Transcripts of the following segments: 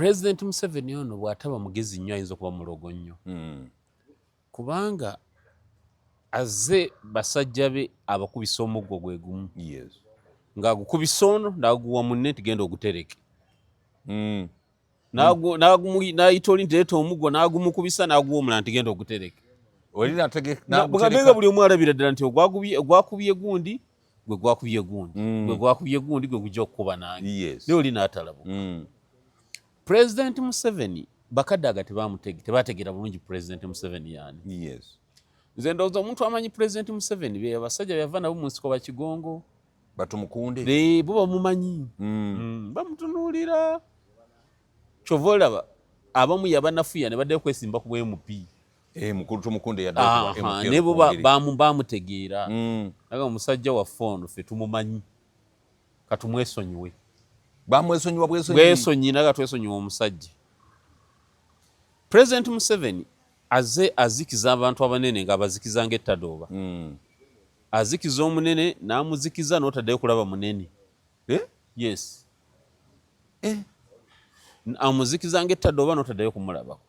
President Museveni ono bw'ataba mugezi nnyo ayinza okuba mulogo nnyo kubanga azze basajja be abakubisa omuggo gwe gumu ng'agukubisa ono n'aguwa munne nti genda ogutereke n'ayita oli nti leeta omuggo n'agumukubisa n'aguwa omulala nti genda ogutereke bugambega buli omu alabira ddala nti ogwakubye gundi gwe gwakubye gundi gwe gwakubye gundi gwe gujja okukuba nange naye oli n'atalabuka. President Museveni bakadde tebategeera bulungi President Museveni yaani. Nze ndowooza omuntu amanyi President Museveni be abasajja byava nabo mu nsiko bakigongo batumukunde bo bamumanyi bamutunuulira kyova olaba abamu yabanafuya ne baddeyo kwesimba ku MP mukulu tumukunde yadde ne bo bamutegeera naga omusajja waffe ono ffe tumumanyi katumwesonyiwe bamwesonyiwa bwesonyi naga twesonyiwa omusajja. President Museveni azze azikiza abantu abanene ng'abazikiza ng'ettadooba azikiza omunene n'amuzikiza n'otaddeyo kulaba munene yes amuzikiza ng'ettadooba n'otaddeyo kumulabako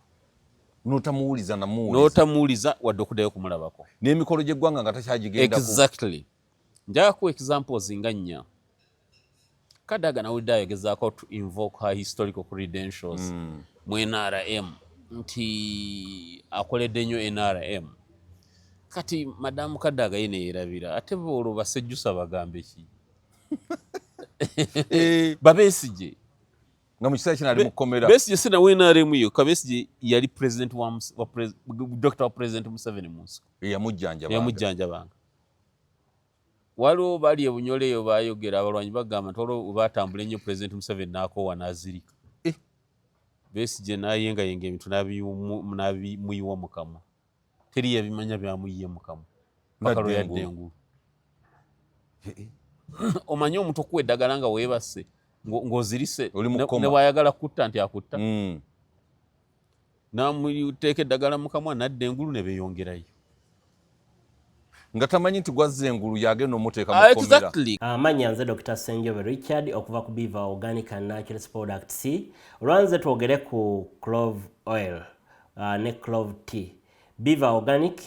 n'otamuwuliza wadde okuddayo kumulabako n'emikolo gy'eggwanga nga takyagigendako. Exactly. Njaga ku examples nga nnya. Kadaga nawulidde ayogezaako to invoke her historical credentials mu NRM nti akoledde nnyo NRM. Kati madamu Kadaga ye neerabira ate olwo basejjusa bagambe ki Babesigye nga mu kiseera kino ali mu kkomera. Besigye sina we NRM yo Besigye yali president wa Dr. President Museveni mu nsiko yamujjanjabanga. Waliwo bali ebunyole eyo bayogera abalwanyi bagamba nti olwo batambula ennyo President Museveni n'akoowa n'azirika. Besigye n'ayengayenga ebintu n'abimuyiwa mu kamwa. Teri yabimanya byamuyiye mu kamwa paka lwe yadde engulu. Omanyi omuntu okuwa eddagala nga weebase ng'ozirise ne bw'ayagala kutta nti akutta n'amuteeka eddagala mu kamwa n'adda engulu ne beeyongerayo nga tamanyi nti gwazza engulu yagenda omuteeka mu kkomera. Exactly. Amannya nze Dr. Senjobe Richard okuva ku Beaver Organic and Natural Products. Olwanze twogere ku clove oil ne clove tea. Beaver Organic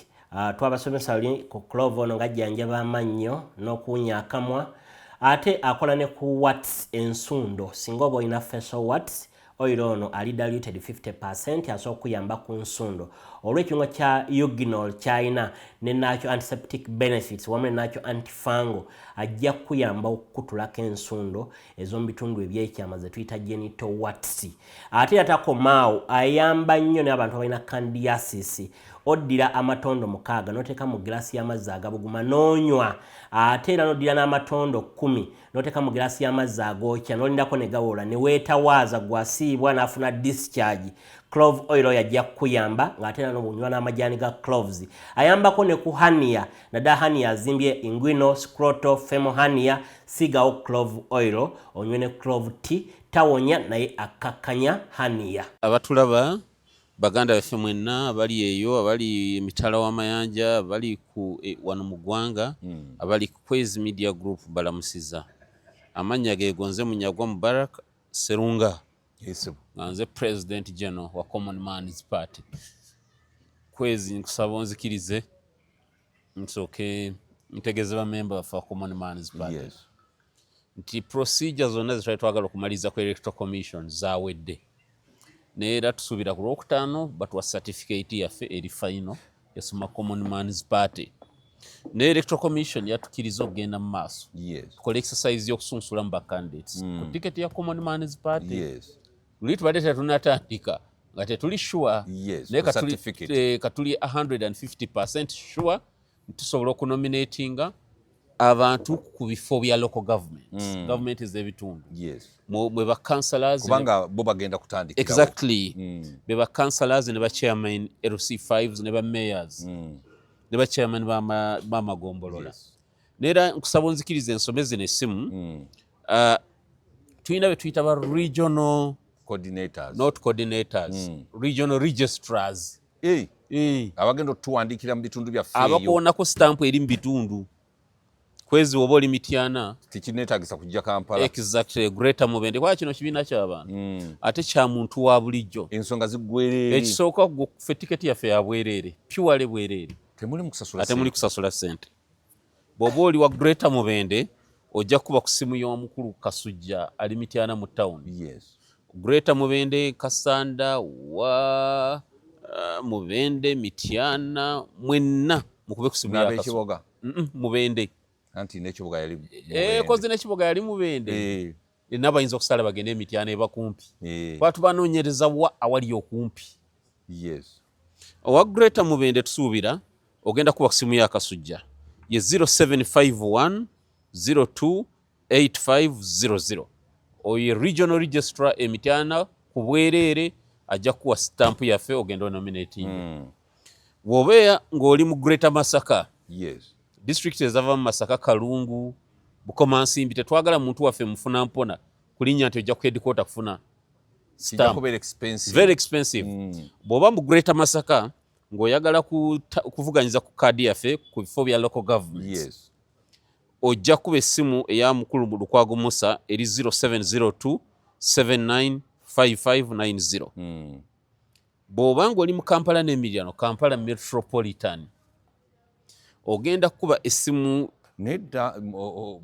twabasomesa oli ku clove ono ng'ajjanjaba amannyo n'okuwunya akamwa ate akola ne ku watts ensundo singa oba olina facial watts oil ono ali diluted 50% asobola okuyamba ku nsundo olw'ekirungo kya eugenol kyalina ne nakyo antiseptic benefits wamu ne nakyo antifungal ajja kuyamba okukutulako ensundo ez'omu bitundu ebyekyama ze tuyita genital warts. Ate atakomaawo ayamba nnyo n'abantu abalina candidiasis. Oddira amatondo 6 n'oteeka mu giraasi y'amazzi agabuguma n'onywa ate era n'oddira n'amatondo 10 n'oteeka mu giraasi y'amazzi agookya n'olindako ne gawola ne weetawaaza gwasiibwa n'afuna discharge. Clove oil yajja kuyamba ng'ate era n'obunywa n'amajaani ga cloves. Ayambako ne ku hernia naddala hernia azimbye inguinal scrotal femoral hernia sigawo clove oil onywe ne clove tea tawonya naye akakkanya hernia. Abatulaba baganda baffe mwenna abali eyo abali emitala w'amayanja abali ku wano mu ggwanga abali ku Kwezi Media Group balamusiza. Amannya geegonze Munyagwa Mubarak Serunga nze President General wa Common Man's Party. Kwezi nkusaba onzikirize nsooke ntegeeze bamemba baffe wa Common Man's Party nti procedure zonna zetwali twagala okumaliza ku Electoral Commission zaawedde. Neera tusuubira ku Lwokutaano batuwa certificate yaffe eri final yasoma Common Man's Party. Ne Electoral Commission yatukkiriza okugenda mu maaso tukola exercise y'okusunsula mu bacandidates ku ticket ya Common Man's Party. Luli tubadde tetunatandika nga tetuli sure naye katuli 150% sure tusobola okunominatinga abantu ku bifo bya local government ez'ebitundu mwe ba councillors kubanga bo bagenda kutandika. Exactly. Be ba councillors ne ba chairman LC5s ne ba mayors ne ba chairman ba magombolola. Neera nkusaba onzikirize ensomeze n'essimu tulina be tuyita ba regional coordinators regional registrars abagenda otuwandiikira mu bitundu byaffe abakoonako stamp eri mu bitundu kwezi oba oli Mityana tekineetagisa kujja Kampala. Exactly, Greater Mubende kwa kino kibiina ky'abantu ate kya muntu wa bulijjo. Ensonga ziggwereere. Ekisooka ffe tiketi yaffe ya bwereere piwale bwereere, temuli mu kusasula ate muli kusasula ssente. Bw'oba oli wa Greater Mubende ojja kuba ku ssimu y'omukulu Kasujja ali Mityana mu town. Yes. Greater Mubende, Kasanda wa Mubende, Mityana mwenna mukube ku ssimu ya Kasujja. Mubende. Anti n'ekibuga yali Mubende. Kozi n'ekibuga yali Mubende. N'abayinza okusala bagende Mityana eba kumpi. Kwatu banoonyereza wa awali okumpi. Yes. Owa Greater Mubende tusuubira ogenda kuba ku ssimu ya Kasujja ye 0751 028500. Oye regional registrar Mityana ku bwereere ajja kuwa stamp yaffe ogenda nominating. Bw'obeera ng'oli mu Greater Masaka. Yes. District ezava mu Masaka, Kalungu, Bukomansimbi tetwagala muntu waffe mufuna mpona kulinnya nti ojja ku headquarter kufuna stamp. Very expensive. Bw'oba mu Greater Masaka ng'oyagala kuvuganyiza ku kaadi yaffe ku bifo bya local government. Yes. Ojja kuba essimu eya mukulu Lukwago Musa eri 0702 795590. Bw'oba ng'oli mu Kampala n'Emiryano, Kampala Metropolitan, ogenda kuba essimu nedda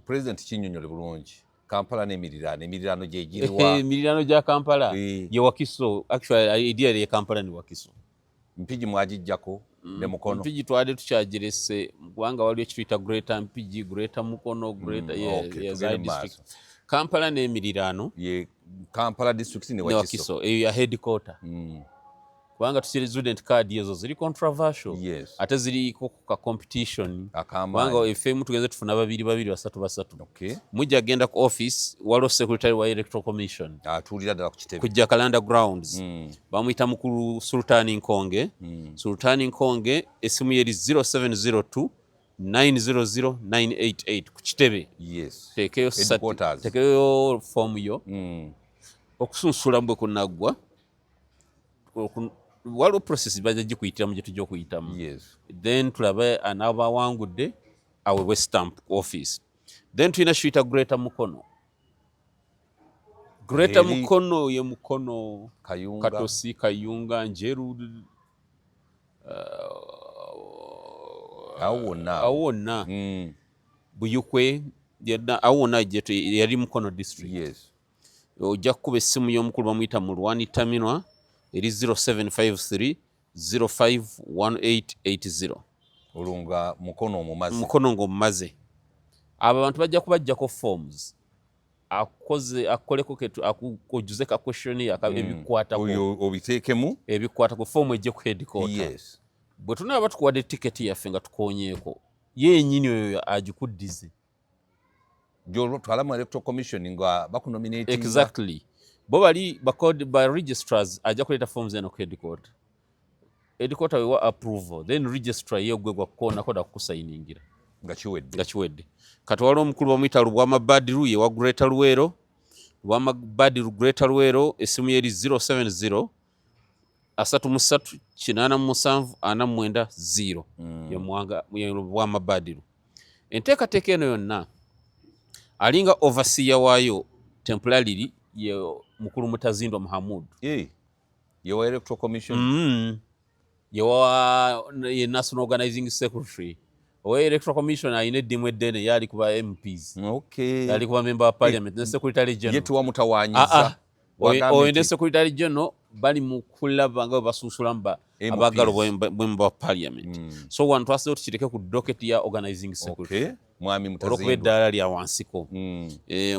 President Kinnyonnyole bulungi. Kampala n'Emiryano gye giriwa? Emiryano gya Kampala ye Wakiso. Actually idea ye Kampala ni Wakiso. Mpigi mwagijjako ne Mukono. Mpigi twade tukyagirese mu ggwanga waliwo ekituyita Greater Mpigi, Greater Mukono, Greater district. Kampala n'Emiryano ye Kampala district ne Wakiso. Eyo ya headquarter. Kubanga tukiri student card ezo ziri controversial. Yes. Ate ziriko ku ka competition. Kubanga effemu tugenze tufuna babiri basatu. Okay. Mujja genda ku office waliwo secretary wa electoral commission. Atuulira ddala ku kitebe. Kujja Kalanda grounds. Bamuyita mukulu Sultani Nkonge. Sultani Nkonge essimu yeri 0702 900 988 ku kitebe. Yes. Tekeyo form yo. Okusunsula mbwe kunaggwa. Waliwo process bajja gikuyitiramu gye tujja okuyitamu. Yes. Then tulabe anaabawangudde awebwe stamp office. Then tulina kiyita Greater Mukono. Greater Mukono ye Mukono, Kayunga, Katosi, Kayunga, Njeru, awonna Buyukwe awonna yali Mukono district. Yes. Ojja kuba essimu y'omukulu bamuyita Mulwani Taminwa eri 0753 051880. Olunga Mukono omumaze. Mukono ng'omumaze. Abo abantu bajja kubajjako forms. Akoleko akujjuze ka questionnaire ebikwatako. Obiteekemu. Ebikwatako form ejje ku headquarter. Yes. Bwe tunaba tukuwadde tiketi yaffe nga tukoonyeeko yennyini oyo agikuddize. Gy'otwala mu electoral commission nga bakunominating. Exactly. Bo bali ba registrars ajja kuleeta forms eno ku headquarter. Headquarter wewa approval. Then registrar ye gwe gwakukoonako da kukusayiningira. Nga kiwedde. Kati waliwo omukulu bamuyita Lubwama Badiru ye wa Greater Luweero. Lubwama Badiru Greater Luweero essimu yeri 070 33 87 49 0. Ye Lubwama Badiru. Enteekateeka eno yonna alinga overseer waayo temporarily ye mukulu Mutazindwa Muhammad. Ye wa electoral commission. Ye national organizing secretary. Owa electoral commission ayina eddimu eddene yali kuba MPs. Okay. Yali kuba member wa parliament ne secretary general. Yetu wa mutawanyiza. Oyende secretary general bali mu kulaba nga basunsulamu abagalo member wa parliament. So wano twasalawo tukireke ku docket ya organizing secretary. Okay. Mwami Mutazindwa. Olwokuba eddaala lya wansiko.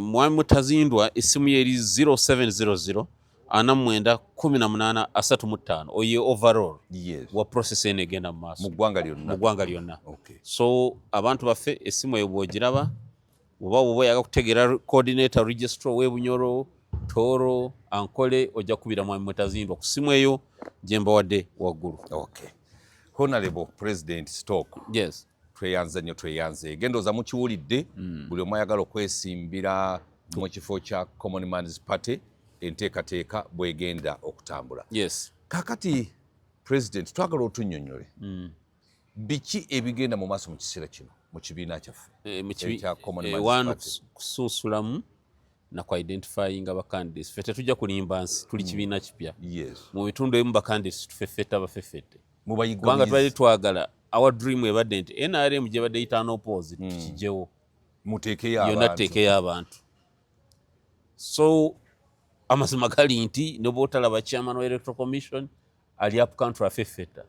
Mwami Mutazindwa essimu yeri 0700 49 18 35. Oye overall. Yes. Wa process ene egenda mu maaso. Mu ggwanga lyonna. Okay. So abantu baffe essimu eyo bw'ogiraba oba yaga kutegeera coordinator registrar w'Ebunyoro, Toro, Ankole ojja kubira Mwami Mutazindwa ku ssimu eyo gye mbawadde waggulu. Okay. Honorable President Stock. Yes. Tweyanze. Gendoza mukiwulidde buli omu ayagala okwesimbira mu kifo kya Common Man's Party enteekateeka bwegenda okutambula. Yes. Kakati President twagala otunnyonnyole. Biki ebigenda mu maaso mu kiseera kino? mu kibiina kyaffe kusunsulamu na ku identifying aba candidates ffe tetujja kulimba nsi tuli kibiina kipya mu bitundu ebimu ba candidates tufeffeta bafeffete kubanga twali twagala our dream ebadde nti NRM gye badde yita opposite tukigyewo yonna tuteekeyo abantu so amazima gali nti ne bw'otalaba chairman wa electoral commission ali up country afeffeta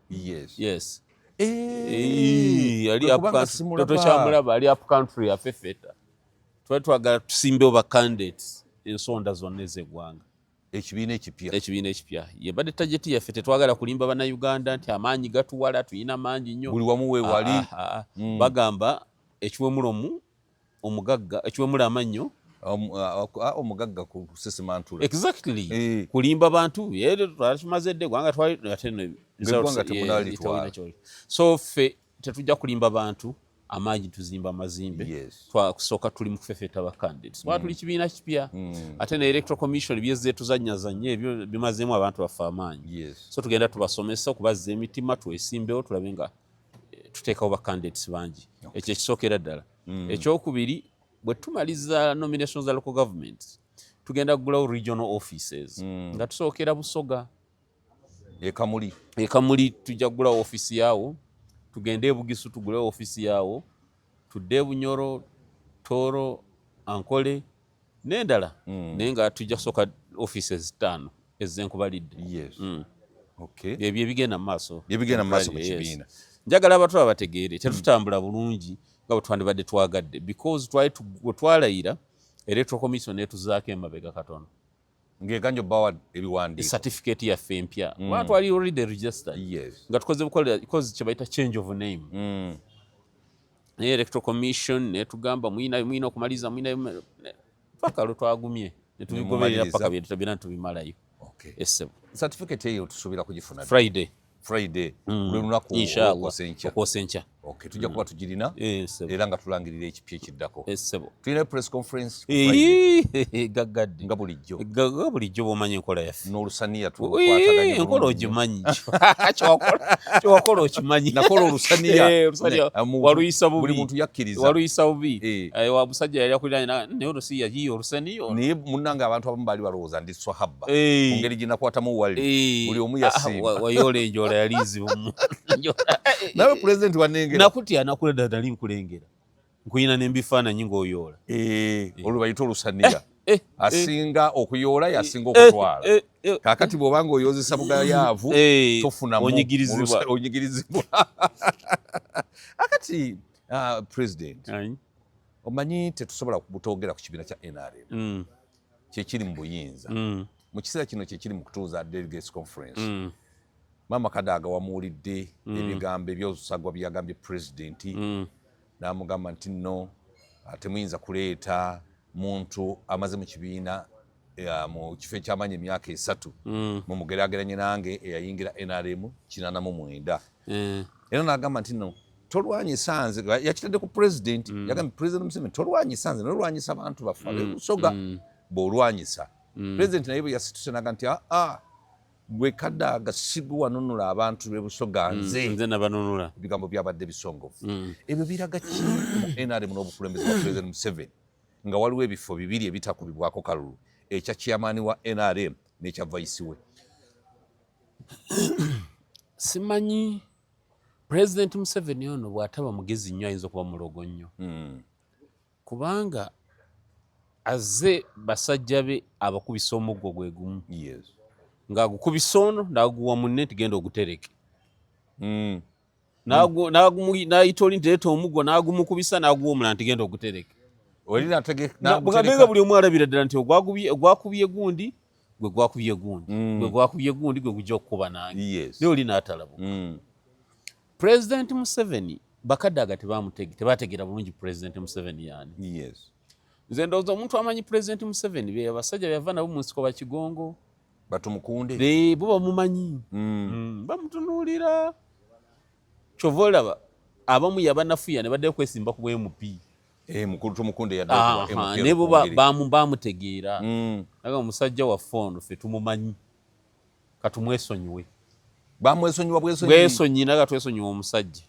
yes ali up country tokyamulaba ali up country afeffeta twali twagala tusimbewo ba candidates ensonda zonna ez'eggwanga ekibiina ekipya yebadde tajeti yaffe tetwagala kulimba bannayuganda nti amaanyi gatuwala tuyina mangi nnyo buli wamu weewali bagamba ekiwemulomu omugagga ekiwemula amannyo omugagga ku Sesemantula exactly kulimba bantu twalikimaze dde gwanga so ffe tetujja kulimba bantu amaanyi tuzimba amazimbe twakusooka tuli mu kufefeta ba candidates tuli kibiina kipya ate ne electoral commission byezeetuzanyazanya ebyo bimazeemu abantu baffe amaanyi so tugenda tubasomesa okubazza emitima twesimbewo tulabe nga tuteekawo ba candidates bangi ekyo ekisookera ddala ekyokubiri bwe tumaliza nominations za local government tugenda kugulawo regional offices nga tusookera Busoga ekamuli tujja kugulawo office yaawo tugende e Bugisu tugulewo office yaawo tudde e Bunyoro Tooro Ankole n'endala naye nga tujja kusooka offices 5 ezzenkubalidde ebyo ebigenda mu maaso mu kibiina njagala abato abategeere tetutambula bulungi nga bwe twandibadde twagadde because twalayira electoral commission netuzaako emabega katono ng'eganjo bawa ebiwandiiko certificate yaffe empya kuba twali already registered nga tukoze bukola because kye bayita change of name naye electoral commission netugamba mwina okumaliza mwina paka lwe twagumye netubigoberera paka byonna tubimalayo essebo certificate eyo tusuubira kugifuna Friday lwe lunaku okwosenkya tujja kuba tugirina era nga tulangirira ekipya ekiddako tulina press conference gaggadde nga bulijjo bw'omanyi enkola yaffe n'olusaniya enkola ogimanyi kyewakola okimanyi nakola olusaniya waluyisa bubi buli muntu yakkiriza waluyisa bubi musajja yali akuliranye naye olusiya yiyo olusaniya naye munnange abantu abamu baali balowooza ndi swahaba ku ngeri gye nakwatamu wali buli omu yasimba wayoola enjoola yali nzibu nawe pulezidenti wanengera nakutya nakuleda nali nkulengera nkuyina n'ebifaananyi ng'oyoola olwo bayita olusaniya asinga okuyoola yasinga okutwala kaakati bw'oba nga oyozesa bugayaavu tofunamu onyigirizibwa akati pulezidenti omanyi tetusobola butogera ku kibiina kya NRM kyekiri mu buyinza mu kiseera kino kyekiri mu kutuuza delegates conference Mama Kadaga wamuwulidde ebigambo ebyosagwa byagambye pulezidenti n'amugamba nti nno temuyinza kuleeta muntu amaze mu kibiina mu kifo eky'amaanyi emyaka 3 mumugeraageranye nange eyayingira NRM 89 era n'agamba nti nno tolwanyisa nze yakitadde ku pulezidenti yagambye pulezidenti Museveni tolwanyisa nze nolwanyisa abantu baffe ab'ebusoga bw'olwanyisa pulezidenti naye bwe yasituse naga nti gwe Kadaga sigwe wanunula abantu b'ebusoga nze nabanunula ebigambo byabadde bisongovu ebyo biraga ki mu NRM n'obukulembeze bwa pulezidenti Museveni nga waliwo ebifo 2 ebitakubibwako kalulu ekya chairman wa NRM n'ekya vice we simanyi pulezidenti Museveni ono bw'ataba mugezi nnyo ayinza okuba mulogo nnyo kubanga azze basajja be abakubisa omuggo gwe gumu ng'agukubisa ono n'aguwa munne tigenda ogutereke n'ayita oli ntireeta omuggo n'agumukubisa n'aguwa omulala ntigenda ogutereke bugambega buli omu alabira ddala nti ogwakubye gundi gwe gwakubye gundi gwe gwakubye gundi gwe gujja okukuba nange naye oli n'atalabo pulezidenti Museveni Bakadaga tebategeera bulungi pulezidenti Museveni yaani nze ndowooza omuntu amanyi pulezidenti Museveni be abasajja byava nabo mu nsiko bakigongo batumukunde bo bamumanyi bamutunuulira kyova olaba abamu yabanafuya ne badde kwesimba ku MP mukulu tumukunde ne bo bamutegeera naga omusajja waffe ono ffe tumumanyi katumwesonyiwe bamwesonyiwa bwesonyi naga twesonyiwa omusajja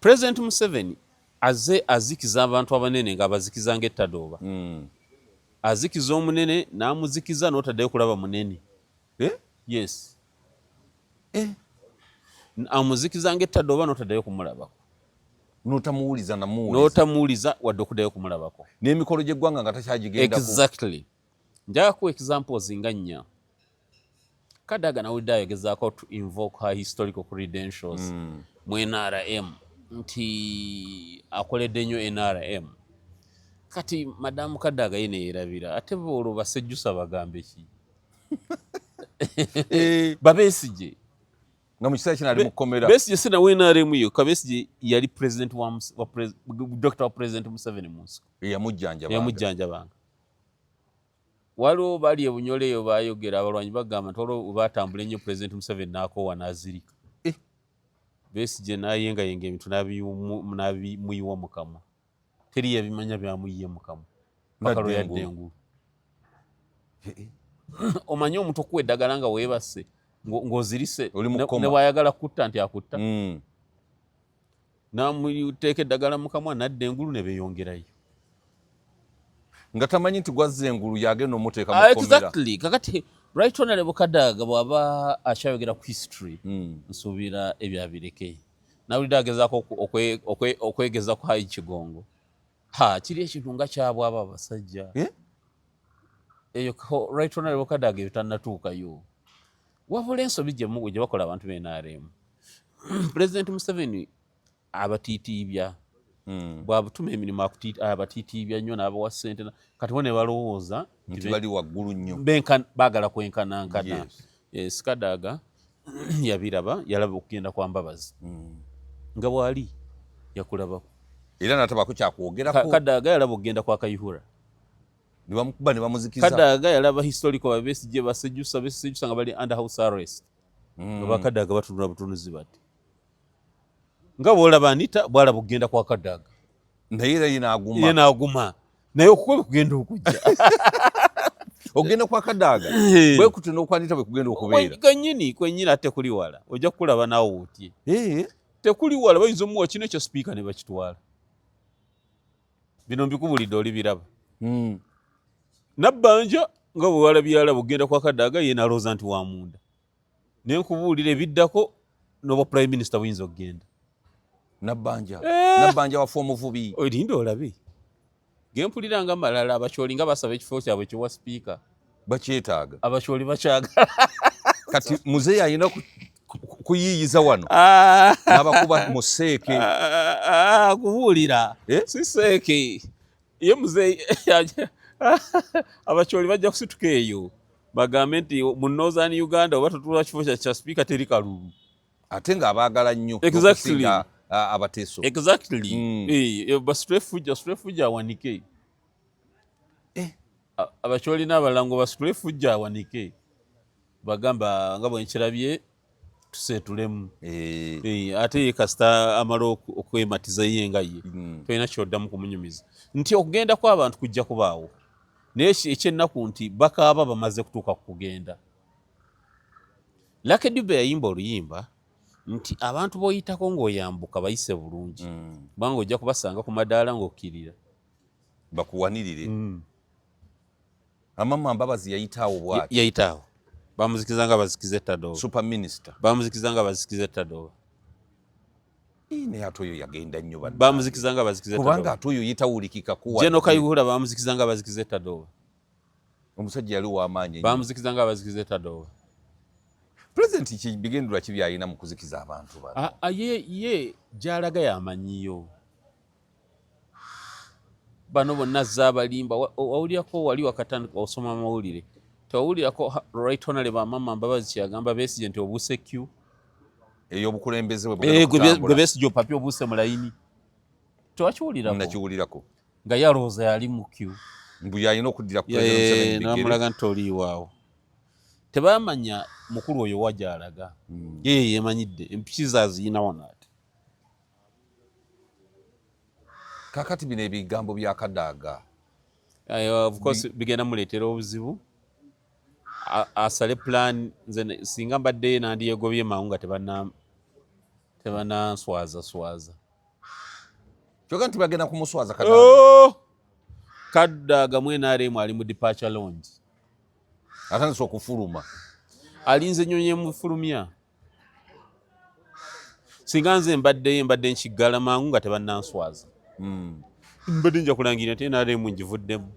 President Museveni azikiza abantu abanene nga abazikiza ng'ettadooba. Azikiza omunene n'amuzikiza n'otaddeyo kulaba munene. Yes. Amuzikiza ng'ettadooba n'otaddeyo kumulabako. N'otamuwuliza wadde okuddayo kumulabako. N'emikolo gy'eggwanga nga takyagigendako. Exactly. Njaga ku examples nga nnya. Kadaga nawulidde ayogezaako to invoke her historical credentials mu NRM nti akoledde nnyo NRM. Kati madamu Kadaga ye neerabira ate olwo basejjusa bagambe ki? Babesigye nga mu kiseera kino ali mu kkomera. Besigye sina wa NRM yo Besigye yali president wa Dr. President Museveni mu nsiko. Yamujjanjabanga. Waliwo bali ebunyole eyo bayogera abalwanyi bagamba nti olwo batambula ennyo President Museveni n'akoowa n'azirika. Besigye n'ayengayenga ebintu n'abimuyiwa mu kamwa. Teri yabimanya byamuyiye mu kamwa. Paka lwe yadda engulu. Omanye omuntu okuwa eddagala nga weebase ng'ozirise ne bw'ayagala kutta nti akutta. N'amuteeka eddagala mu kamwa n'adda engulu ne beeyongerayo. Nga tamanyi nti gwazza engulu yagenda omuteeka mu kkomera. Exactly. Kakati Right Honorable Kadaga bw'aba akyayogera ku history nsuubira ebyabireke. Nawulidde agezaako okwegeza ku Hayi Kigongo. Kiri ekintu nga kyabwaba abasajja. Eyo Right Honorable Kadaga ebitannatuukayo. Wabula ensobi gye bakola abantu b'NRM. President Museveni abatiitiibya. Bw'abutuma emirimu abatiitiibya nnyo n'abawa ssente kati bo ne balowooza nti bali waggulu nnyo. Baagala kwenkanankana. Yes, Kadaga yalaba okugenda kwa Mbabazi. Nga bw'ali yakulabako. Era n'atabako kyakwogerako. Kadaga yalaba okugenda kwa Kayihura. Ne bamukuba ne bamuzikiza. Kadaga yalaba historical Besigye basejjusa nga bali under house arrest. Nga Kadaga batunula butunuzi bati. Nga bw'olaba Anita bw'alaba okugenda kwa Kadaga. Naye era ye n'aguma. Naye okuba kugenda okujja. Ogenda kwa Kadaga. Bwe kuti n'okwanita bwe kugenda okubeera. Kwennyini ate kuli wala. Ojja kukulaba naawe otye. Tekuli wala bayinza omuwa kino ekyo sipiika ne bakitwala. Bino mbikubulidde oli biraba. Nabbanja nga bwe walabyalaba ogenda kwa Kadaga ye n'alowooza nti wa munda. Ne nkubuulira ebiddako n'obwa Prime Minister buyinza okugenda. Nabbanja wafa omuvubi. Olinda olabe. Gempulira nga malala abakyoli nga basaba ekifo kyabwe kyowa sipiika. Bakyetaaga. Abakyoli bakyagala. Kati muzeeyi alina kuyiiyiza wano. N'abakuba mu seeke. Kubuulira. Si seeke. Ye muzeeyi abakyoli bajja kusituka eyo. Bagambe nti mu Northern Uganda oba tutula kifo kya sipiika teri kalulu. Ate ng'abaagala nnyo. Exactly. Abateeso. Exactly. Basitulefujja awanike. Abakyoli n'abalango basitulefujja awanike. Bagamba nga bwe nkirabye tuseetulemu. Ate ye kasita amala okwematiza ye nga ye. Tolina kyoddamu kumunyumiza. Nti okugenda kw'abantu kujja kubaawo. Naye ekyennaku nti bakaaba bamaze kutuuka ku kugenda. Lucky Dube yayimba oluyimba nti abantu b'oyitako ng'oyambuka bayise bulungi. Kubanga ojja kubasanga ku madaala ng'okkirira. Bakuwanirire. Amama Mbabazi yayitaawo bw'ati. Yayitaawo. Bamuzikiza nga bazikiza ettadooba. Super Minister. Bamuzikiza nga bazikiza ettadooba. Naye ate oyo yagenda nnyo bannange. Bamuzikiza nga bazikiza ettadooba. Kubanga ate oyo yitawulikika kuwa. Jeno Kayihura bamuzikiza nga bazikiza ettadooba. Omusajja yali w'amaanyi ennyo. Bamuzikiza nga bazikiza ettadooba. Pulezidenti kibigendera ki by'alina mu kuzikiza abantu bano? Ye gy'alaga yamanyiyo. Bano bonna zaabalimba. Wawulirako wali wakatandika osoma amawulire. Tewawulirako Right Honorable Amama Mbabazi kyagamba Besigye nti obuuse Q. Ey'obukulembeze bwe Besigye opapye obuuse mu layini. Tewakiwulirako. Nakiwulirako. Nga yalowooza yali mu Q. Mbu yalina okuddira ku President n'amulaga nti oliiwaawo. Tebamanya mukulu oyo wajalaga. Ye yemanyidde empiki zaziyina wano ate. Kakati bino ebigambo bya Kadaga. Of course bigenda muleetera obuzibu. Asale plan nze singa mbadde nandiyegobye mangu nga tebananswaza. Kyoka nti bagenda kumuswaza Kadaga mu NRM ali mu departure lounge. Atandise okufuluma. Alinze nnyonyi emufulumya. Singa nze mbadde nkiggala mangu nga tebannanswaza. Mbadde nja kulangira nti NRM ngivuddemu.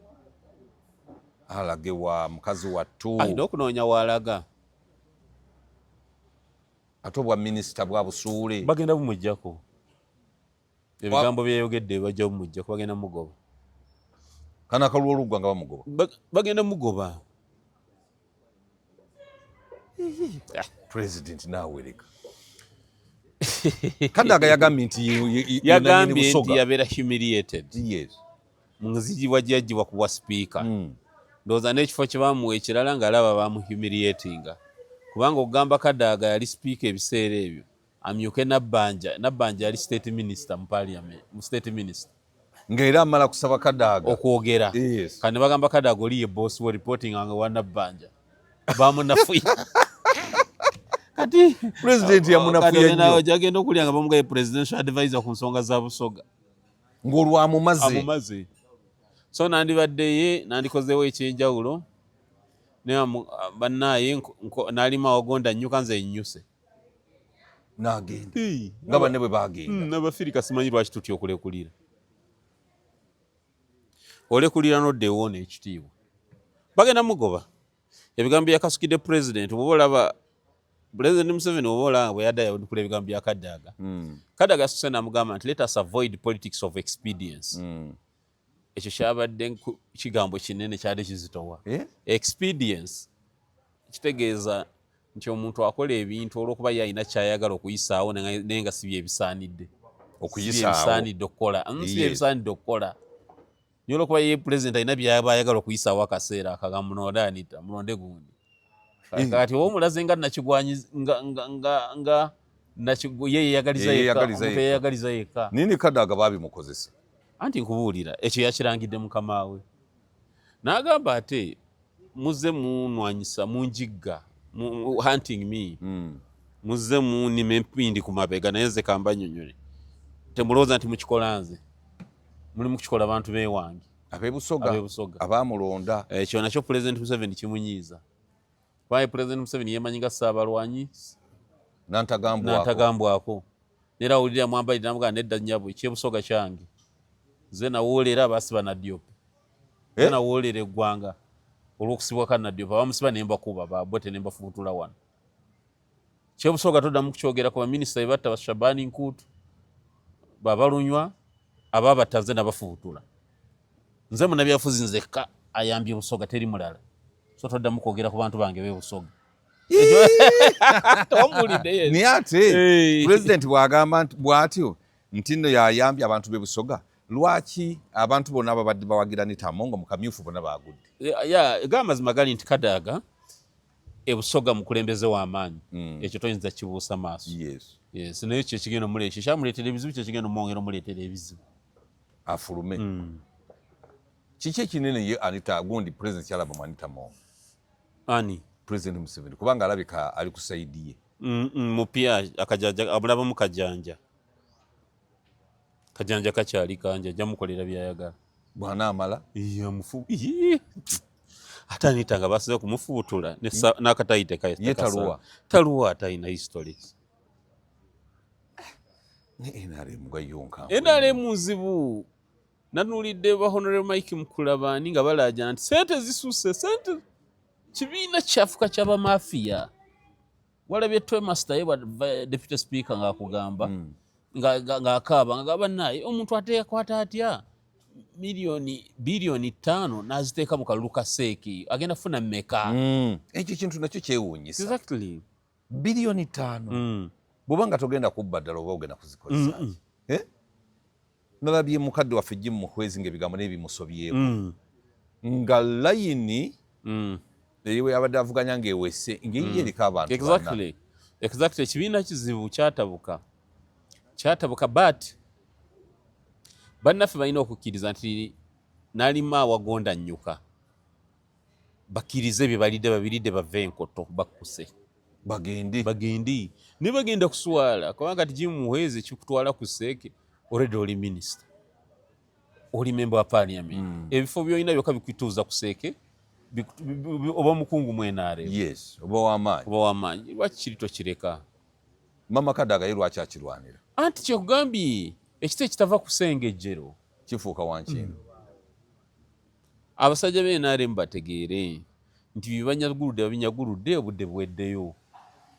Alage wa mukazi wattu. Alina okunoonya waalaga. Ate obwa minisita bwa busuule. Bagenda bumujjako. Ebigambo byeyogedde bajja bumujjako bagenda mugoba. Kana kalulu oluggwa nga bamugoba. Bagenda mugoba. President nawereka. Kadaga yagambye nti yabeera humiliated. Yes. Muzijibwa jjajjibwa kuwa speaker. Ndowooza n'ekifo kye bamuwa ekirala ng'alaba bamuhumiliatinga. Kubanga okugamba Kadaga yali speaker ebiseera ebyo. Amyuke Nabbanja yali state minister mu parliament, mu state minister. Ng'era amala kusaba Kadaga okwogera. Yes. Kandi bagamba Kadaga oli ye boss wa reporting nga wa Nabbanja. Bamunafuya. Kati president yamunafuya nnyo. Jagenda okulya nga bamugaye presidential advisor ku nsonga za Busoga. Ng'olwamumaze. So nandikozeewo ekyenjawulo. Bannaye n'alima wagonda nnyuka nze nnyuse. N'agenda. Nga banne bwe baagenda. N'Abafirika simanyi lwaki tutya okulekulira. Olekulira n'oddeewo n'ekitiibwa. Bagenda mugoba. Ebigambo byakasukidde president bw'oba olaba President Museveni bw'oba olaba bwe yaddayo kula ebigambo bya Kadaga. Kadaga asuse n'amugamba nti let us avoid politics of expedience. Ekyo kyabadde kigambo kinene kyali kizitowa. Expedience kitegeeza nti omuntu akola ebintu olw'okuba yalina kyayagala okuyisaawo naye nga si bye bisaanidde. Bisaanidde okukola. Si bye bisaanidde okukola. Nyola okuba ye president alina byaba ayagala okuyisaawo akaseera akagamba munonde Anita mulonde gundi. Kati oba omulaze nga nakigwanyiza nga yeyagaliza yekka. Nini Kadaga baabimukozesa? Anti nkubuulira ekyo yakirangidde mukama we. N'agamba ate muzze munwanyisa munjigga hunting me. Muzze munima empindi ku mabega naye nze kambanyonyole. Temulowooza nti mukikola nze. Muli mukikola abantu beewange. Abeebusoga. Abaamulonda. Ekyo nakyo President Museveni kimunyiiza. Kwaye President Museveni yemanyi nga Ssaabalwanyi n'antagambwako. Neera awulira mwambalira namugaa nedda nnyabo ekyebusoga kyange. Nze nawoolera abaasiba Nadyope. Nze nawoolera eggwanga olw'okusibwa ka Nadyope. Abamusiba ne mbakuba babote ne mbafuutula wano. Kyebusoga toddamu kukyogerako baminisita be batta Shabani Nkuutu. Babalunywa abaabata nze nabafuutula. Nze munabyafuzi nzekka ayambye Busoga teri mulala. So toddamu kwogera ku bantu bange b'Ebusoga. Naye ate President bw'agamba bw'atyo nti nno yayambye abantu b'Ebusoga. Lwaki abantu bonna ababadde bawagira Nitamongo mu kamyufu bonna baagudde? Gamba mazima gali nti Kadaga Ebusoga mukulembeze w'amaanyi. Ekyo toyinza kibuusa maaso. Yes. Naye kye kigenda muleeta. Kyamuleetera ebizibu, kye kigenda omwongera omuleetera ebizibu. Afulume. Kiki ekinene ye Anita gundi president kyalaba mu Anita Mongo? Ani? President Museveni. Kubanga alabika ali ku saidi ye. Mupya akajanja amulaba mu kajanja. Kajanja kakyali kanja ajja mukolera byayagala. Bwana amala? Mufu. Ate Anita nga basize kumufuutula n'akatayite kaya. Ye taluwa. Taluwa atalina histories. NRM gayonka. NRM muzibu. Nanulidde ba Honorable Mike Mukulabani nga balaajana nti sente zisusse, sente kibiina kyafuka kyaba mafia. Walabye Twemaster ye Deputy Speaker ng'akugamba nga akaaba nga bannaye omuntu ateekwata atya bilioni 5 n'aziteeka mu kalulu ka seeki agenda kufuna mmeka? Ekyo kintu nakyo kyewuunyisa. Exactly. Bilioni 5. Bw'obanga togenda kubba ddala oba ogenda kuzikozesa. Nalabye mukadde waffe Jim Muhwezi ng'ebigambo n'ebimusobyeko. Nga layini eyiwe yabadde avuganya ng'ewese ng'eri eriko abantu. Exactly. Ekibiina kizibu kyatabuka but bannaffe balina okukkiriza nti n'alima awagonda nnyuka bakkirize bye balidde babiridde bave enkoto bakkuse bagende ne bagenda kuswala kubanga ti Jim Muhwezi kikutwala ku seeke already oli minisita oli member wa parliament ebifo byolina byokka bikwituuza kuseeke oba omukungu mwenaare yes oba w'amaanyi lwaki kiri tokireka mama Kadaga ye lwaki akirwanira anti kyekugambye ekiti ekitava kusengejjero kifuuka wankindu abasajja b'NRM bategeere nti binyaguludde obudde buweddeyo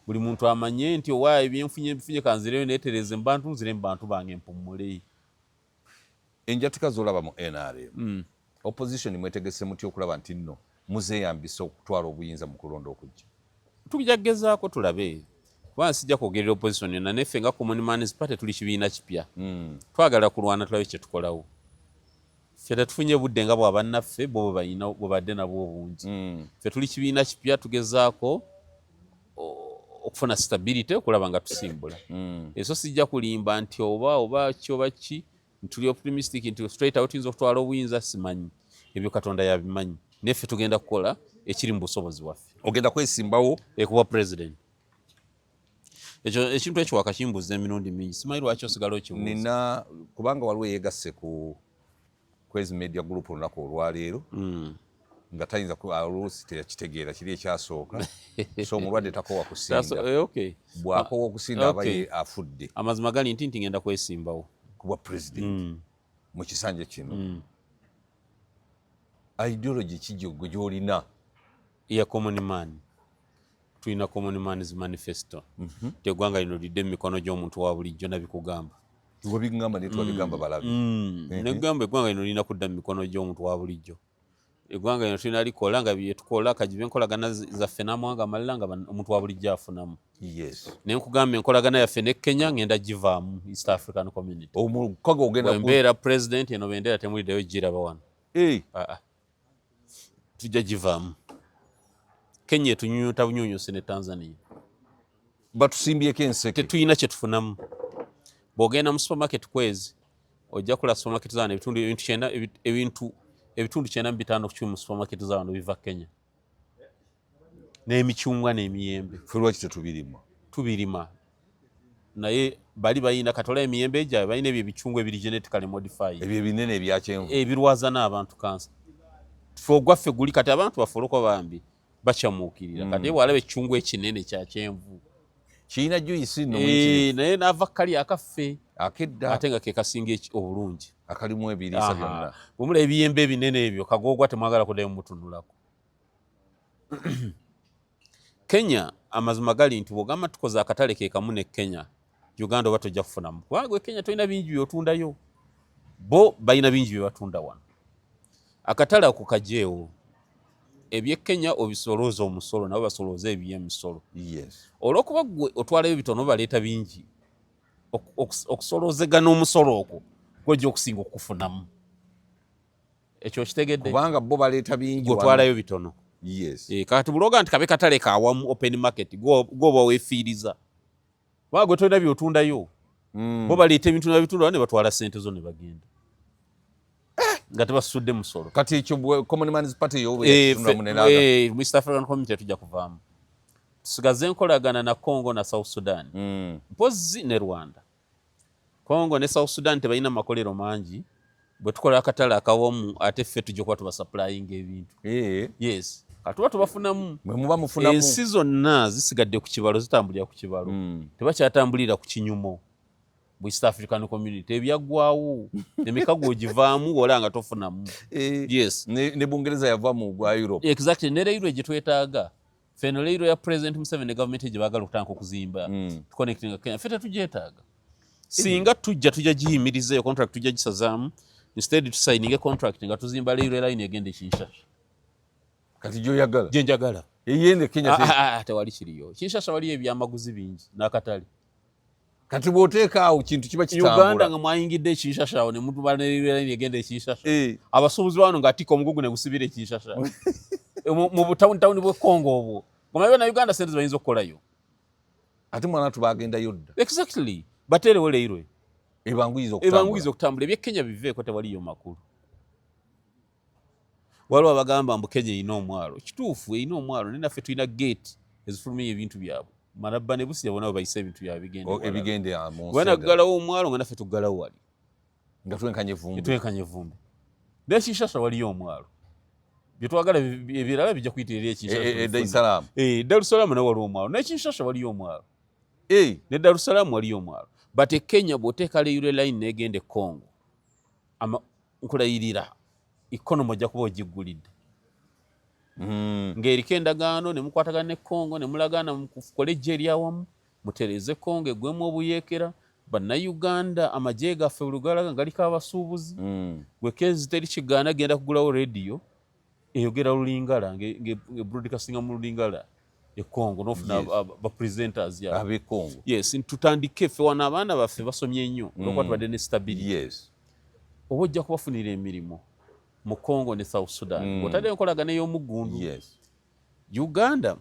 buli muntu amanye nti owaayo byenfunye kanzireyo neetereze mbantu nzire mu bantu bange mpummule enjatuka z'olaba mu NRM opposition mwetegese muti okulaba nti nno muzeeyambisa okutwala obuyinza mu kulonda okujja tujja kugezaako tulabe kubanga sijja kwogerera opposition yonna neffe nga Common Man's Party tuli kibiina kipya twagala kulwana tulabe kye tukolawo ffe tetufunye budde nga bwabannaffe bo bwe badde nabwo obungi ffe tuli kibiina kipya tugezaako okufuna stability okulaba nga tusimbula eso sijja kulimba nti oba ki tuli optimistic nti straight out tuyinza okutwala obuyinza simanyi ebyo Katonda yabimanyi neffe tugenda kukola ekiri mu busobozi waffe ogenda kwesimbawo kuba president ekyo ekintu ekyo wakakimbuza emirundi mingi simanyi lwaki osigala okibuuza nina kubanga waliwo yeegasse ku Kwezi Media Group olunaku olwaleero nga tayinza oluusi tekitegeera kiri ekyasooka so omulwadde takowa kusinda bw'akowa okusinda aba ye afudde amazima gali nti ngenda kwesimbawo kuba president mu kisanja kino ideology kijoggo gy'olina ya Common Man tulina Common Man's Manifesto teggwanga lino lidde mu mikono gy'omuntu wa bulijjo nabikugamba wabigamba ne twabigamba balabe negamba eggwanga lino lirina kudda mu mikono gy'omuntu wa bulijjo eggwanga lino tulina likola nga byetukola kagibe enkolagana zaffe n'amawanga amalala nga omuntu wa bulijjo afunamu naye nkugamba enkolagana yaffe ne Kenya ngenda givaamu East African Community omukago ogenda bwembeera president eno bendera temuliddeyo giraba wano tujja givaamu Kenya etunyunyuta bunyunyusi ne Tanzania batusimbyeko enseke tetuyina kye tufunamu bw'ogenda mu supermarket Kwezi ojja kula supermarket zaano ebitundu 9.5 mu supermarket zaano biva Kenya n'emicungwa n'emiyembe ffe lwaki tetubirima tubirima naye bali bayina katola emiyembe egyayo balina ebyo ebicungwa ebiri genetically modified ebyo ebinene ebyakyenvu ebirwaza n'abantu kansa ffe ogwaffe guli kati abantu bafuluko bambi bakyamuukirira kati bw'alaba ekicungwa ekinene kya kyenvu kirina juice nno naye n'ava kali akaffe akedda ate nga ke kasinga obulungi akalimu ebiriisa byonna bwemula ebiyembe ebinene ebyo kagoogwa temwagala kuddayo mutunulako Kenya amazima gali nti bw'ogamba tukoze akatale ke kamu ne Kenya Uganda oba tojja kufunamu kubanga gwe Kenya tolina bingi byotundayo bo balina bingi bye batunda wano akatale ako kajeewo ebye Kenya obisolooza omusolo nabo basolooza eby'emisolo olw'okuba gwe otwalayo bitono baleeta bingi okusoloozegana omusolo okwo gwojja okusinga okufunamu ekyo kitegedde kubanga bo baleeta bingi otwalayo bitono kati buloga nti kabe katale kawamu open market gwoba weefiiriza kubanga gwe tolina byotundayo bo baleeta ebintu nabitunda ne batwala ssente zo ne bagenda nga tebasudde musolo kati ekyo Common Man's Party yo mu East African Community tujja kuvaamu tusigaze enkolagana na Congo na South Sudan mpozi ne Rwanda Congo ne South Sudan tebalina makolero mangi bwe tukola akatale akawamu ate ffe tujja kuba tubasapplying ebintu yes katuba tubafunamu mwe muba mufunamu ensi zonna zisigadde ku kibalo zitambulira ku kibalo tebakyatambulira ku kinyumo mu East African Community ebyaggwawo emikago ogivaamu wala nga tofunamu yes ne Bungereza yava mu gwa Europe exactly ne leero gye twetaaga feno leero ya President Museveni government gye baagala okutandika okuzimba connecting Kenya fete tugyetaaga singa tujja giyimirizeeyo contract tujja gisazaamu instead tusigninge contract nga tuzimba leero line egende Kinshasa kati gy'oyagala gye njagala eyende Kenya tewali kiriyo Kinshasa waliyo ebyamaguzi bingi n'akatale kati bw'oteeka awo kintu kiba kitambula Uganda nga mwayingidde Kinshasa awo ne muntu balina egende Kinshasa abasuubuzi bano ng'atikka omugugu ne gusibire Kinshasa mu butawuni bw'e Congo obwo ng'omanyi na Uganda sente bayinza okukolayo ate mwana tubagendayo dda exactly bateerewo leero ebanguyiza okutambula ebye Kenya biveeko tewaliyo makulu waliwo abagamba mbu Kenya erina omwalo kituufu erina omwalo naye naffe tulina gate ezifulumiya ebintu byabwe Maraba ne Busia bona bayise ebintu ebigende wana galawo omwalo nga naffe tuggalawo wali nga twenkanye vumbi ne Kinshasa waliyo omwalo byetwagala ebirala bijja kuyitirira Kinshasa Dar es Salaam Dar es Salaam nawo waliyo omwalo ne Kinshasa waliyo omwalo ne Dar es Salaam waliyo omwalo but Kenya bw'oteeka railway line negende Congo nkulayirira economy ojja kuba ogiggulidde ng'eriko endagaano ne mukwatagana ne Congo ne mulagaana mukole ejje eryawamu mutereze Congo egwemu obuyeekera bannayuganda amagye gaffe olugalaga ngaliko abasuubuzi gwe kezi teri kigaana genda kugulawo rediyo eyogera Lulingala ngebroadcastinga mu Lulingala e Congo nofuna bapresenters ya abe Congo yes tutandike ffe wana abaana baffe basomye nnyo olwokuba tubadde ne stability oba ojja kubafunira emirimu mu Congo ne South Sudan otadde enkolagana ey'omuggundu Uganda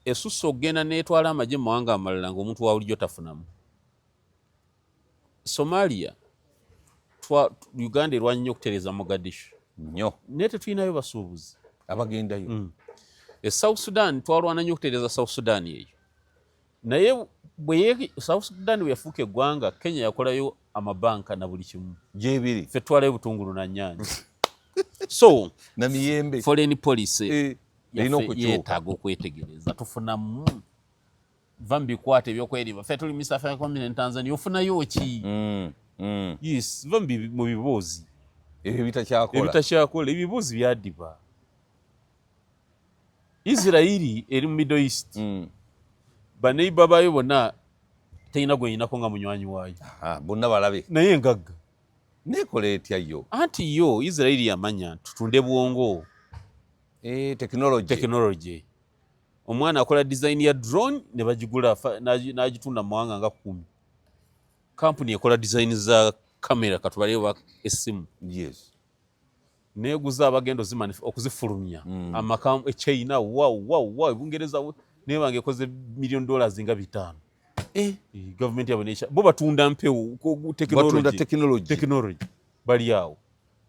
esusse okugenda neetwala amagye mu mawanga amalala ng'omuntu wa bulijjo tafunamu Somalia Uganda erwanyi nnyo okutereeza Mogadishu nnyo naye tetulinayo basuubuzi abagendayo South Sudan twalwana nnyo okutereeza South Sudan eyo naye South Sudan bwe yafuuka eggwanga Kenya yakolayo amabanka na buli kimu gyebiri ffe twalayo butungulu na nnyanja so na miyembe foreign policy yeetaaga okwetegereza tufunamu va mbikwata ebyokwerinda ffe tuli East African Continent Tanzania ofunayo ki yes va mu biboozi ebyo bitakyakola ebiboozi byaddiba Israeli eri mu Middle East baneiba bayo bonna teyina gwenyinako nga munywanyi waayo bonna balabe naye engagga nekola etya yo anti yo Israeli yamanya tutunde bwongo technology omwana akola design ya drone ne bagigula n'agitunda mu mawanga nga 10 kampuni ekola design za kamera katubaleba essimu neeguza abagendo okuzifulumya amakamu China wow Bungereza nebange ekoze $1 million nga 5 government yabonesha bo batunda mpewo technology bali awo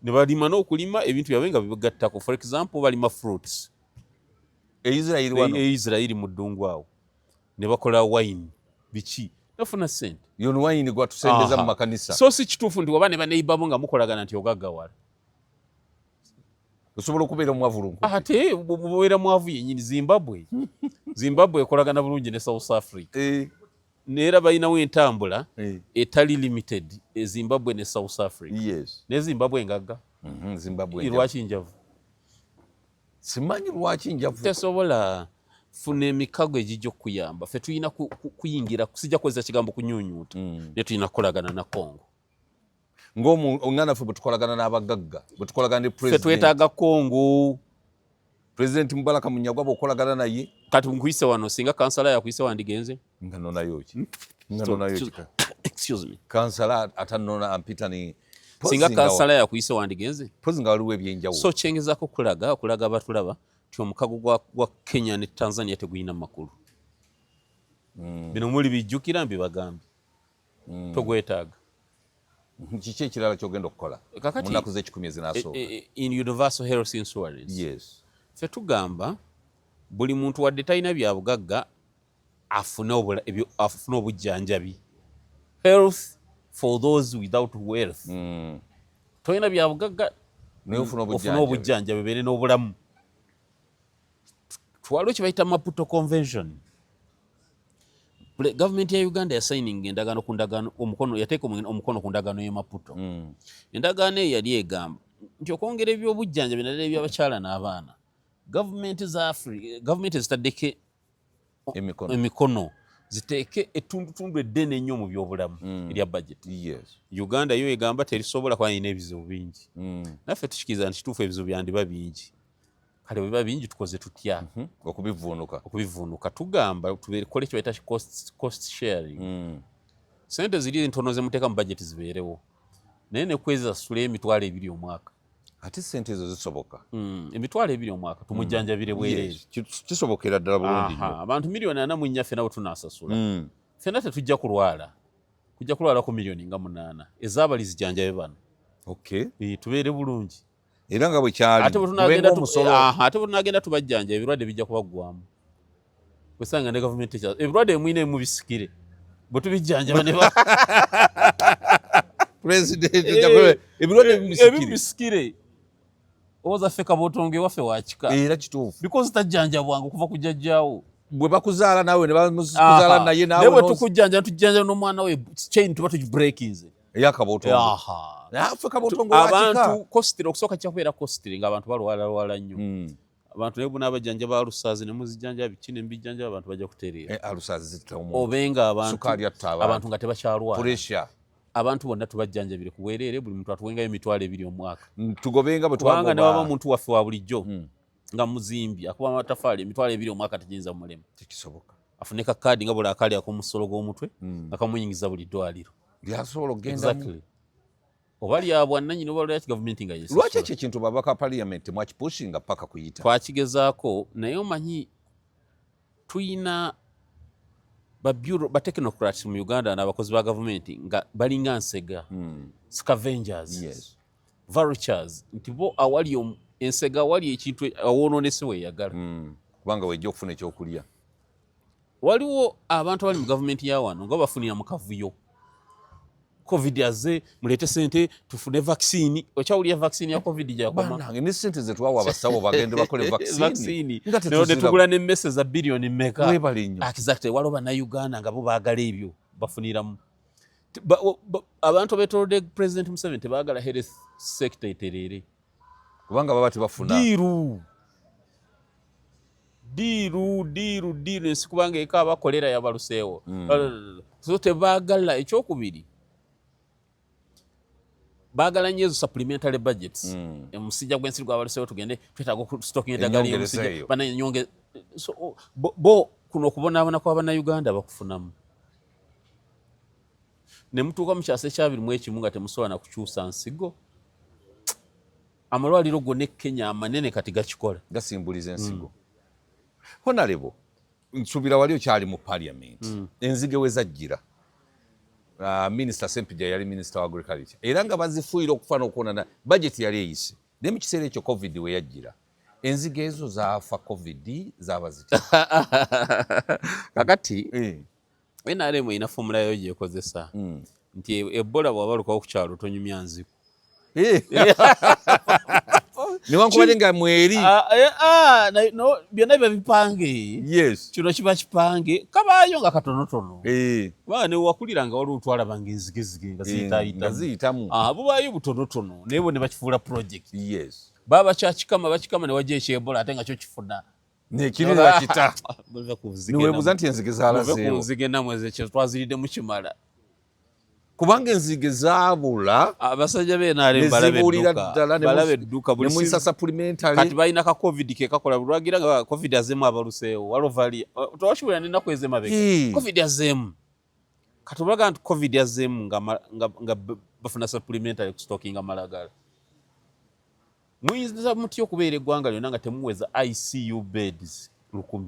ne balima n'okulima ebintu byabwe nga bigattako for example balima fruits Israeli mu ddungu awo ne bakola wine biki nafuna sente yon wine gwatusendeza mu makanisa so si kituufu nti waba ne baneibabo nga mukolagana nti ogaggawala osobola okubeera omwavulunku ate bubeera mwavu yennyini Zimbabwe ekolagana bulungi ne South Africa neera balinawo entambula etali limited Zimbabwe ne South Africa ne Zimbabwe ngagga lwaki njavu simanyi lwaki njavu tesobola funa emikago egijja okuyamba ffe tulina kuyingira sijja kukozesa kigambo kunyuunyuuta ne tulina kukolagana na Congo ng'omwana ffe bwe tukolagana n'abagagga bwe tukolagana ne president ffe twetaaga Congo President Mubaraka Munyagwa bw'okolagana naye kati nkuyise wano singa kansala yakuyise wandigenze nga nonayo ki excuse me kansala atanona ampita ni singa kansala yakuyise wandigenze pozi nga waliwo ebyenjawulo so kyengezaako okulaga batulaba ti omukago gwa Kenya ne Tanzania tegulina makulu bino muli bijjukira mbibagambye togwetaaga kiki ekirala kyogenda okukola mu nnaku z'ekikumi ezinaasooka in universal health insurance ffe tugamba buli muntu wadde talina bya bugagga afune obujjanjabi health for those without wealth tolina bya bugagga ofune obujjanjabi beere n'obulamu twaliwo kye bayita Maputo Convention gavumenti ya Uganda yasayininga endagaano ku ndagaano yateeka omukono ku ndagaano y'e Maputo endagaano eyo yali egamba nti okwongera ebyobujjanjabi naddala eby'abakyala n'abaana gavumenti zitaddeko emikono ziteeke ettundutundu eddene ennyo mu byobulamu erya budget Uganda yo egamba terisobola kuba yina ebizibu bingi naffe tukikiriza nti kituufu ebizibu byandiba bingi kale bwe biba bingi tukoze tutya okubivuunuka tugamba tukole kye bayita cost sharing sente ziri ntono ze muteeka mu budget zibeerewo naye ne kwezasula $2 omwaka ate sente ezo zisoboka $2 omwaka tumujjanjabire bwereere kisobokera ddala bulungi abantu $4,000,000 ffe nabo tunaasasula ffenna tetujja kulwala kujja kulwalako $8,000,000 nga ez'abali zijjanjabe bano tubeere bulungi era nga bwe kyali ate bwe tunagenda tubajjanja ebirwadde bijja kubaggwamu wesanga ne gavumenti ebirwadde mwine mu bisikire bwe tubijjanjaba president ebirwadde bisikire oza ffe Kabotonge waffe wakika era kituufu because tajjanjabwanga okuva ku jjajjaawo bwe bakuzaala nawe ne bakuzaala naye nawe bwe tujjanja n'omwana we chain tuba tugibreakinze eyakabotonge naffe Kabotonge wakika abantu kositire okusooka kyakubeera kositire ng'abantu balwala nnyo abantu naye buna abajjanja ba Alusaazi ne muzijjanja bikine mbijjanja abantu bajja kutereera Alusaazi obenga abantu nga tebakyalwala pressure abantu bonna tubajjanjabire ku bwereere buli muntu atuwengayo $200 omwaka tugobenga bwe twanga ne waba muntu waffe wa bulijjo nga muzimbi akuba amatafaali $200 omwaka tegiyinza mulema tekisoboka afune ka kaadi nga buli akali ak'omusolo gw'omutwe akamuyingiza buli ddwaliro lyasobola okgendamu oba lyabwannannyini oba lwaki gavumenti nga yesa lwaki ekyo ekintu babaka parliament mwakipushinga paka kuyita twakigezaako naye omanyi tuyina ba technocrats mu Uganda n'abakozi ba gavumenti nga balinga nsega scavengers vultures nti bo awali ensega awali ekintu awoononese weeyagala kubanga wejja okufuna ekyokulya waliwo abantu abali mu gavumenti ya wano nga bafunira mu kavuyo covid aze mulete sente tufune vaccine okyawulira vaccine ya covid gyakoma ne sente zetuwawa abasawo bagende bakole vaccine ne tugula ne mmese za billioni mmeka webale nnyo exactly waliwo bannayuganda nga bo baagala ebyo bafuniramu abantu betolodde president Museveni tebaagala health sector etereere kubanga baba tebafuna diiru ensi kubanga eka abakolera yabaluseewo so tebaagala ekyokubiri baagala nnyo ezo supplementary budgets omusijja gw'ensi gw'abaluseewo tugende twetaaga okustocking eddagala y'omusijja bananyonge bo kuno okubonaabona kw'abannayuganda bakufunamu ne mutuuka mu kyasa ekyabiri mu ekimu nga temusobola na kukyusa nsigo amalwaliro gonna e Kenya amanene kati gakikola gasimbuliza ensigo Honorable nsuubira wali okyali mu parliament enzige we zajjira Minister Sempija yali Minister wa Agriculture era nga bazifuuyira okufa n'okuwonana budget yali eyise naye mu kiseera ekyo covid we yajjira enzige ezo zaafa covid zaaba ziti kakati NRM ina formula yayo gyekozesa nti Ebola bw'abalukawo ku kyalo tonyumya nziku newankubadde nga mweri byonna biba bipange kino kiba kipange kabaayo nga katonotono kubanga newakulira nga waliwo twalabanga enzigezige nga ziyitamu bubaayo butonotono naye bo ne bakifuula project baba bakikama ne wajja ekyebola ate nga kyo kifuna nekiri bakita niweebuza nti enzige zaalazeewo kunzige namweze ekyo twaziridde mu kimala kubanga enzige zaabula abasajja b'NRM balaba edduka nemuyisa supplementary kati balina ka covid ke kakola lwagira nga covid azeemu abaluseewo walovali twakiwulira n'ennaku ez'emabega covid azeemu kati olaga nti covid azeemu nga bafuna supplementary ku stocking amalagala muyinza mutya okubeera eggwanga lyonna nga temuweza ICU beds 1,000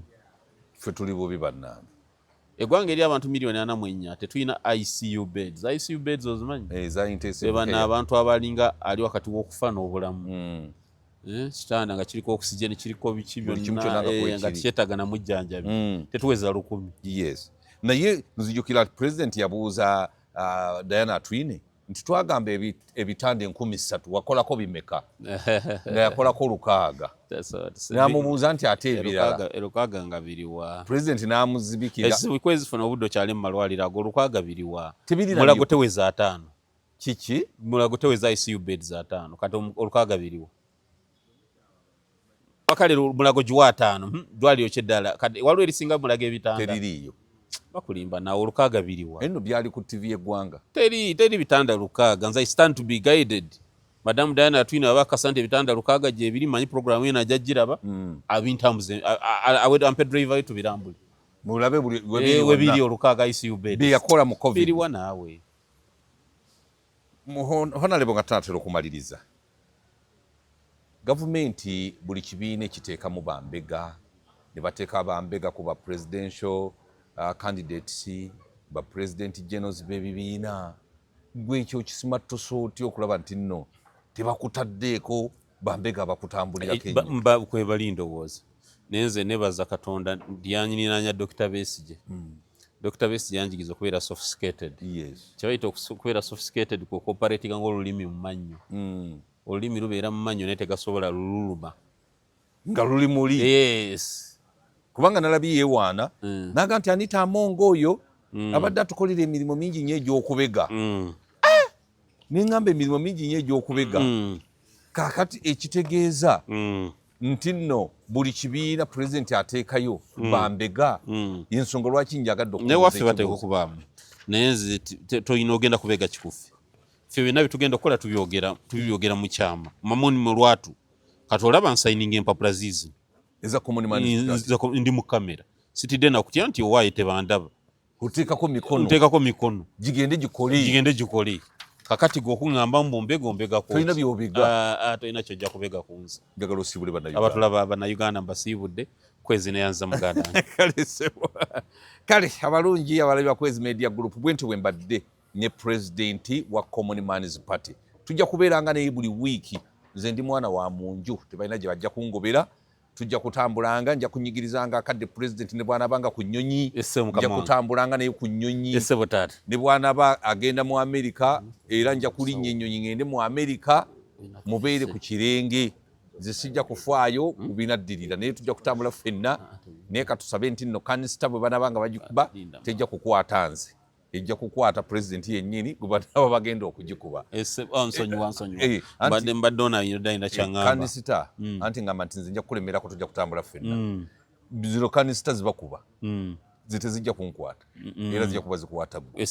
ffe tuli bubi bannange eggwanga eri abantu miliyoni 44 tetulina ICU beds. ICU beds ozimanyi? Za intensive care. Bana abantu abalinga ali wakati w'okufa n'obulamu. Kitanda nga kiriko oxygen kiriko biki byonna nga kyetaaga na mujjanjabi. Tetuweza 1,000. Yes. Naye nzijukira president yabuuza Diana Atwine nti twagamba ebitande 13,000 wakolako bimeka nga yakolako 600 namubuuza nti ate ebirala 600 nga biriwa president namuzibikira ezikwezifuna obudde kyali mu malwaliro ago 600 biriwa mulago teweza 5 kiki mulago teweza ICU beds 5 kati 600 biriwa bakale mulago jiwa 5 dwaliro kyeddala kati waliwo erisinga mulago ebitanda teririyo bakulimba nawe 600 biriwa eno byali ku TV yeggwanga teri bitanda 600 nza stand to be guided Madam Diana Atwine abakasante bitanda 600 gye biri manyi program yena jajjiraba abintambuze ampe driver yetu birambuli mulabe webiri 600 ICU bed bi yakola mu covid biriwa nawe Honorable ngatatero kumaliriza gavumenti buli kibiina ekiteeka mu bambega ne bateeka bambega ku ba presidential candidates ba president generals bebibiina gwe ekyo kisima tosoti okulaba nti nno tebakutaddeeko bambega bakutambulira Kenya kwe balindowooza nenze nebaza Katonda ndyanyininanya Dr. Besigye Dr. Besigye yanjigiriza okubeera sophisticated. Yes. Kyabaita okubeera sophisticated ku cooperating ng'olulimi mu mannyo. Olulimi lubeera mu mannyo naye tegasobola lululuma. Nga luli muli. Yes. Kubanga nalabye yeewaana naga nti Anita Among oyo abadde atukolera emirimu mingi nnyo egy'okubega. Neŋŋamba emirimu mingi nnyo egy'okubega. Kaakati ekitegeeza nti nno buli kibiina pulezidenti ateekayo bambega y'ensonga lwaki njagadde okuba. Naye waffe bateeka okubaamu. Naye nze toyina ogenda kubega kikufi. Ffe byonna bye tugenda okukola tubyogera mu kyama. Mamoni mu lwatu. Kati olaba nsayininga empapula ziizi. Eza common man ndi mu kamera. Sitidde nakutya nti owaaye tebandaba. Oteekako mikono. Nteekako mikono. Gigende gikole. Kakati gwokuŋŋamba mbega ko. Toyina by'obega. Toyina kyojja kubega ku nze. Njagala osiibule bannayuganda. Abatulaba bannayuganda mbasiibudde Kwezi neyanza muganda. Kale abalungi abalabira Kwezi Media Group bwenti bwe mbadde ne pulezidenti wa Common Man's Party. Tujja kubeeranga naye buli wiiki. Nze ndi mwana wa munju tebalina gye bajja kungobera. Tujja kutambulanga nja kunyigirizanga akadde president ne bwana banga ku nnyonyi. Nja kutambulanga naye ku nnyonyi. Ne bwana ba agenda mu Amerika era nja kulinnya ennyonyi ngende mu Amerika mubeere ku kirenge. Nze sijja kufaayo kubinaddirira naye tujja kutambula ffenna naye katusabe nti nno kanisita bwe bana banga bagikuba tejja kukwata nze. Ejja kukwata president yennyini kuba nabo bagenda okugikuba. Nsonyiwa. Mbadde onayina kyaŋŋamba. Kanisita anti ngamba nti nze nja kukulemerako tujja kutambula ffenna. Zino kanisita zibakuba. Zitezijja kunkwata. Era zijja kuba zikwata ggwe.